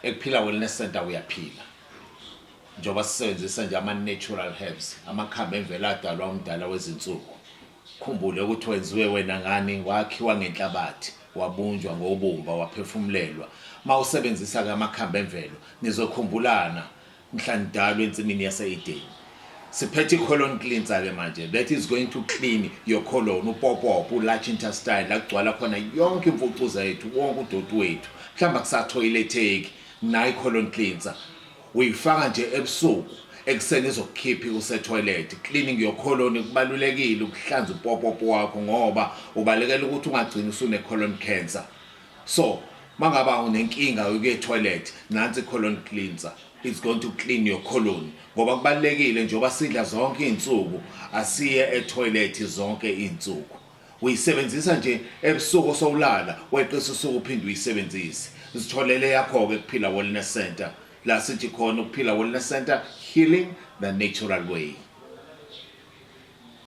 ekuphila wellness center uyaphila njengoba sisebenzisa nje ama-natural herbs amakhambi emvelo adalwa umdala wezinsuku. Khumbule ukuthi wenziwe wena ngani, wakhiwa ngenhlabathi, wabunjwa ngobumba, waphefumulelwa. Mawusebenzisa-ke amakhambi emvelo nizokhumbulana mhla nidalwa ensimini yase-Edeni. Siphethe i-colon cleanser-ke manje that is going to clean your colon, upopopo, large intestine, la kugcwala khona yonke imfucuza yethu, wonke udoti wethu. Mhlawumbe kusatoileteki nayo i-colon cleanser. Uyifaka nje ebusuku, ekuseni izokukhipha use-toilet. Cleaning your colon kubalulekile ukuhlanza upopopo wakho ngoba ubalekela ukuthi ungagcini usune-colon cancer. So, mangaba unenkinga yokuya e-toilet, nansi i-colon cleanser. It's going to clean your colon. Ngoba kubalekile njengoba sidla zonke izinsuku, asiye e-toilet zonke izinsuku. Uyisebenzisa nje ebusuku sowulala, weqisa usuku uphinde uyisebenzise. Sitholele yakho-ke kuphila wellness center. La sithi khona ukuphila wellness center, healing the natural way.